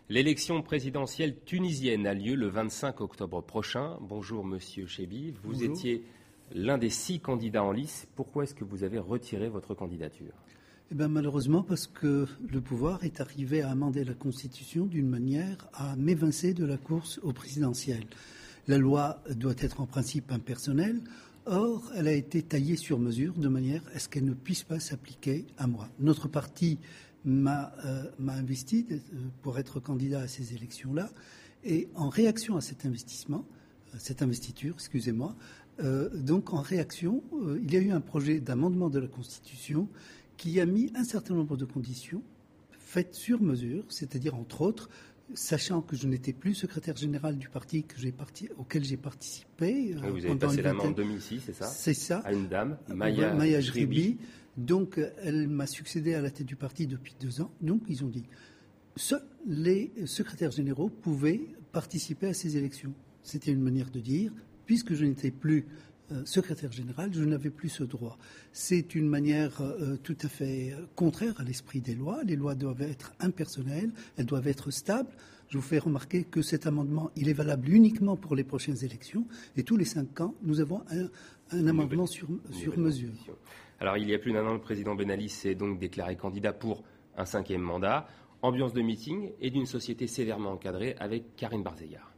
L'élection présidentielle tunisienne a lieu le 25 octobre prochain. Bonjour Monsieur Chebbi, vous étiez l'un des 6 candidats en lice. Pourquoi est-ce que vous avez retiré votre candidature ? Malheureusement parce que le pouvoir est arrivé à amender la Constitution d'une manière à m'évincer de la course au présidentiel. La loi doit être en principe impersonnelle. Or, elle a été taillée sur mesure de manière à ce qu'elle ne puisse pas s'appliquer à moi. Notre parti m'a investi pour être candidat à ces élections-là. Et en réaction à cette investiture, donc en réaction, il y a eu un projet d'amendement de la Constitution qui a mis un certain nombre de conditions faites sur mesure, c'est-à-dire entre autres, sachant que je n'étais plus secrétaire général du parti auquel j'ai participé. Vous avez passé la main en 2006, c'est ça ? C'est ça. À une dame, Maya Jribi. Donc, elle m'a succédé à la tête du parti depuis 2 ans. Donc, ils ont dit, seuls les secrétaires généraux pouvaient participer à ces élections. C'était une manière de dire, puisque je n'étais plus secrétaire général, je n'avais plus ce droit. C'est une manière tout à fait contraire à l'esprit des lois. Les lois doivent être impersonnelles, elles doivent être stables. Je vous fais remarquer que cet amendement, il est valable uniquement pour les prochaines élections. Et tous les 5 ans, nous avons un amendement sur mesure. Alors, il y a plus d'1 an, le président Ben Ali s'est donc déclaré candidat pour un 5e mandat. Ambiance de meeting et d'une société sévèrement encadrée avec Karine Barzeillard.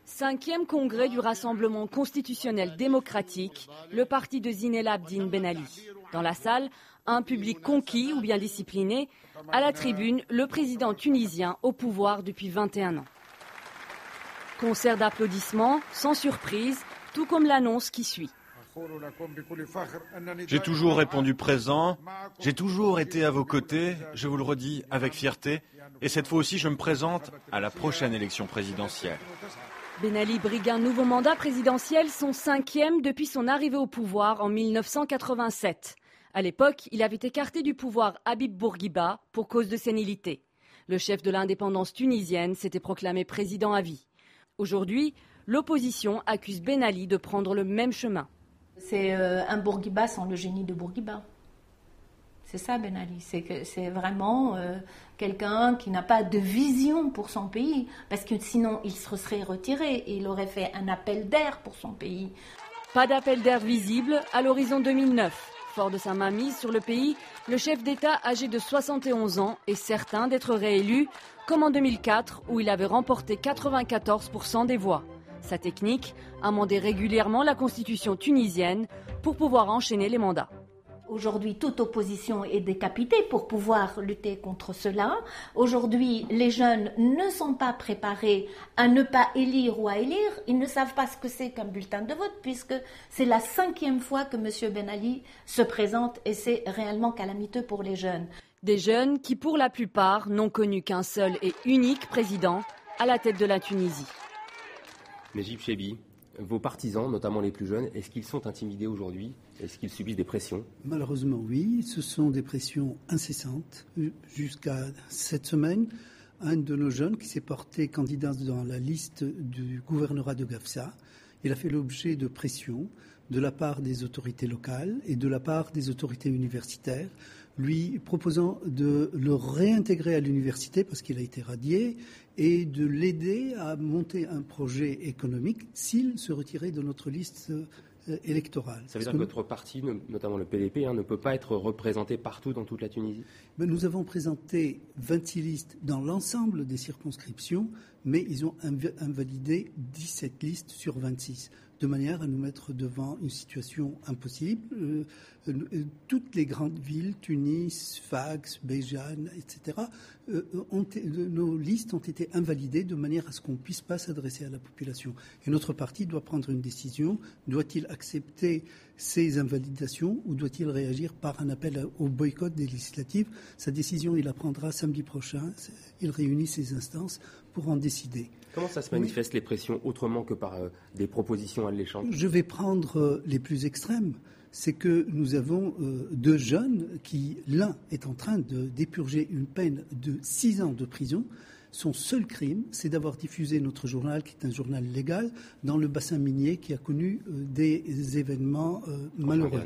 5e congrès du Rassemblement constitutionnel démocratique, le parti de Zine El Abidine Ben Ali. Dans la salle, un public conquis ou bien discipliné. À la tribune, le président tunisien au pouvoir depuis 21 ans. Concert d'applaudissements, sans surprise, tout comme l'annonce qui suit. J'ai toujours répondu présent, j'ai toujours été à vos côtés, je vous le redis avec fierté, et cette fois aussi je me présente à la prochaine élection présidentielle. Ben Ali brigue un nouveau mandat présidentiel, son 5e depuis son arrivée au pouvoir en 1987. À l'époque, il avait écarté du pouvoir Habib Bourguiba pour cause de sénilité. Le chef de l'indépendance tunisienne s'était proclamé président à vie. Aujourd'hui, l'opposition accuse Ben Ali de prendre le même chemin. C'est un Bourguiba sans le génie de Bourguiba. C'est ça Ben Ali, c'est vraiment quelqu'un qui n'a pas de vision pour son pays, parce que sinon il se serait retiré et il aurait fait un appel d'air pour son pays. Pas d'appel d'air visible à l'horizon 2009. Fort de sa mainmise sur le pays, le chef d'État âgé de 71 ans est certain d'être réélu, comme en 2004 où il avait remporté 94% des voix. Sa technique, amender régulièrement la constitution tunisienne pour pouvoir enchaîner les mandats. Aujourd'hui, toute opposition est décapitée pour pouvoir lutter contre cela. Aujourd'hui, les jeunes ne sont pas préparés à ne pas élire ou à élire. Ils ne savent pas ce que c'est qu'un bulletin de vote, puisque c'est la 5e fois que M. Ben Ali se présente et c'est réellement calamiteux pour les jeunes. Des jeunes qui, pour la plupart, n'ont connu qu'un seul et unique président à la tête de la Tunisie. Najib Chebbi, vos partisans, notamment les plus jeunes, est-ce qu'ils sont intimidés aujourd'hui ? Est-ce qu'ils subissent des pressions ? Malheureusement, oui. Ce sont des pressions incessantes. Jusqu'à cette semaine, un de nos jeunes qui s'est porté candidat dans la liste du gouvernorat de Gafsa, il a fait l'objet de pressions de la part des autorités locales et de la part des autorités universitaires, lui proposant de le réintégrer à l'université parce qu'il a été radié et de l'aider à monter un projet économique s'il se retirait de notre liste électorale. Ça veut dire que votre parti, notamment le PDP, ne peut pas être représenté partout dans toute la Tunisie ? Nous avons présenté 26 listes dans l'ensemble des circonscriptions, mais ils ont invalidé 17 listes sur 26, de manière à nous mettre devant une situation impossible. Toutes les grandes villes, Tunis, Fax, Béjane, etc., nos listes ont été invalidées de manière à ce qu'on ne puisse pas s'adresser à la population. Et notre parti doit prendre une décision. Doit-il accepter ces invalidations ou doit-il réagir par un appel au boycott des législatives ? Sa décision, il la prendra samedi prochain. Il réunit ses instances pour en décider. Comment ça se manifeste les pressions autrement que par des propositions alléchantes ? Je vais prendre les plus extrêmes. C'est que nous avons 2 jeunes qui, l'un est en train de dépurger une peine de 6 ans de prison. Son seul crime, c'est d'avoir diffusé notre journal, qui est un journal légal, dans le bassin minier qui a connu des événements malheureux.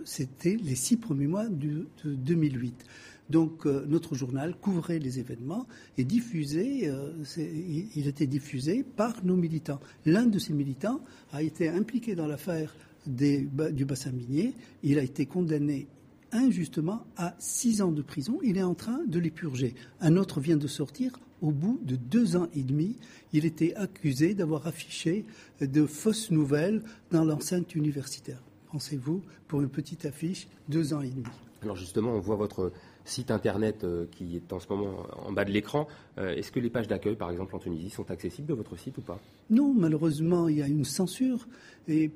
C'était les 6 premiers mois de 2008. Donc notre journal couvrait les événements et diffusait, il était diffusé par nos militants. L'un de ces militants a été impliqué dans l'affaire du bassin minier. Il a été condamné injustement à 6 ans de prison. Il est en train de les purger. Un autre vient de sortir au bout de 2 ans et demi. Il était accusé d'avoir affiché de fausses nouvelles dans l'enceinte universitaire. Pensez-vous, pour une petite affiche, 2 ans et demi. Alors justement, on voit votre site internet qui est en ce moment en bas de l'écran. Est-ce que les pages d'accueil, par exemple en Tunisie, sont accessibles de votre site ou pas? Non, malheureusement, il y a une censure. Et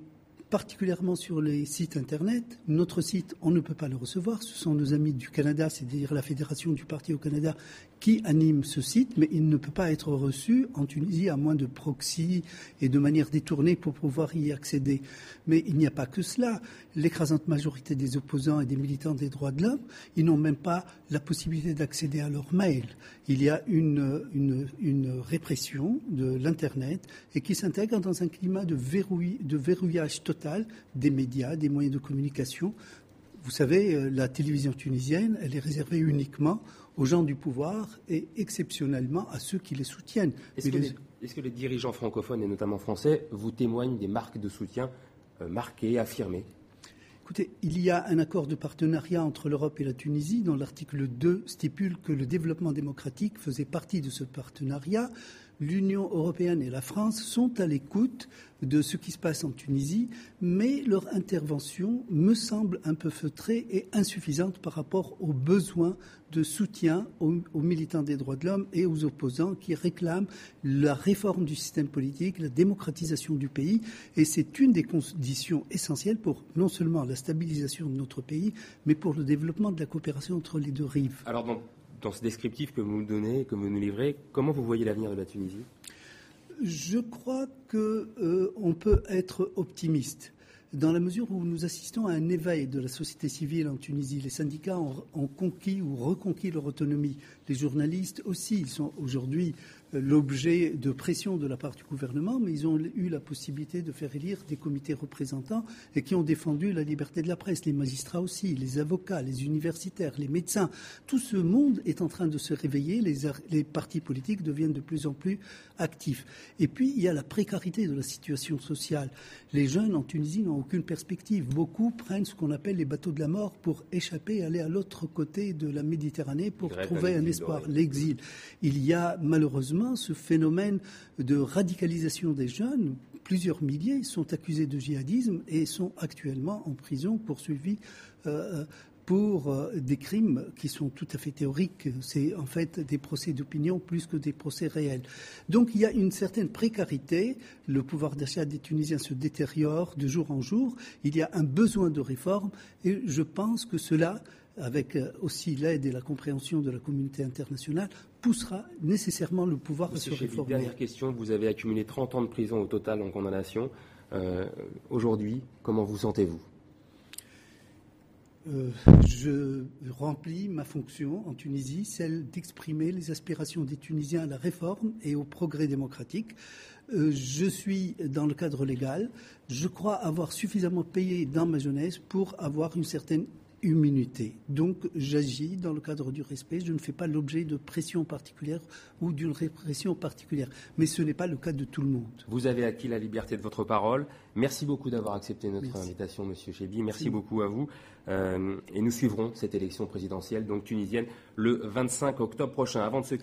particulièrement sur les sites internet. Notre site, on ne peut pas le recevoir. Ce sont nos amis du Canada, c'est-à-dire la Fédération du Parti au Canada, qui anime ce site, mais il ne peut pas être reçu en Tunisie à moins de proxy et de manière détournée pour pouvoir y accéder. Mais il n'y a pas que cela. L'écrasante majorité des opposants et des militants des droits de l'homme, ils n'ont même pas la possibilité d'accéder à leurs mails. Il y a une répression de l'Internet et qui s'intègre dans un climat de verrouillage total des médias, des moyens de communication. Vous savez, la télévision tunisienne, elle est réservée uniquement aux gens du pouvoir et exceptionnellement à ceux qui les soutiennent. Est-ce que les dirigeants francophones, et notamment français, vous témoignent des marques de soutien marquées, affirmées? Écoutez, il y a un accord de partenariat entre l'Europe et la Tunisie dont l'article 2 stipule que le développement démocratique faisait partie de ce partenariat. L'Union européenne et la France sont à l'écoute de ce qui se passe en Tunisie, mais leur intervention me semble un peu feutrée et insuffisante par rapport aux besoins de soutien aux militants des droits de l'homme et aux opposants qui réclament la réforme du système politique, la démocratisation du pays. Et c'est une des conditions essentielles pour non seulement la stabilisation de notre pays, mais pour le développement de la coopération entre les deux rives. Alors dans ce descriptif que vous nous donnez, que vous nous livrez, comment vous voyez l'avenir de la Tunisie? Je crois qu'on peut être optimiste, dans la mesure où nous assistons à un éveil de la société civile en Tunisie. Les syndicats ont conquis ou reconquis leur autonomie. Les journalistes aussi, ils sont aujourd'hui l'objet de pression de la part du gouvernement, mais ils ont eu la possibilité de faire élire des comités représentants et qui ont défendu la liberté de la presse. Les magistrats aussi, les avocats, les universitaires, les médecins. Tout ce monde est en train de se réveiller. Les partis politiques deviennent de plus en plus actifs. Et puis, il y a la précarité de la situation sociale. Les jeunes en Tunisie n'ont aucune perspective. Beaucoup prennent ce qu'on appelle les bateaux de la mort pour échapper et aller à l'autre côté de la Méditerranée pour trouver un espoir, l'exil. Il y a malheureusement ce phénomène de radicalisation des jeunes. Plusieurs milliers sont accusés de djihadisme et sont actuellement en prison poursuivis pour des crimes qui sont tout à fait théoriques. C'est en fait des procès d'opinion plus que des procès réels. Donc il y a une certaine précarité. Le pouvoir d'achat des Tunisiens se détériore de jour en jour. Il y a un besoin de réforme et je pense que cela, avec aussi l'aide et la compréhension de la communauté internationale, poussera nécessairement le pouvoir à se réformer. Dernière question, vous avez accumulé 30 ans de prison au total en condamnation. Aujourd'hui, comment vous sentez-vous? Je remplis ma fonction en Tunisie, celle d'exprimer les aspirations des Tunisiens à la réforme et au progrès démocratique. Je suis dans le cadre légal. Je crois avoir suffisamment payé dans ma jeunesse pour avoir une certaine immunité. Donc j'agis dans le cadre du respect. Je ne fais pas l'objet de pression particulière ou d'une répression particulière. Mais ce n'est pas le cas de tout le monde. Vous avez acquis la liberté de votre parole. Merci beaucoup d'avoir accepté notre invitation, Monsieur Chebbi. Merci beaucoup à vous. Et nous suivrons cette élection présidentielle, donc tunisienne, le 25 octobre prochain. Avant de se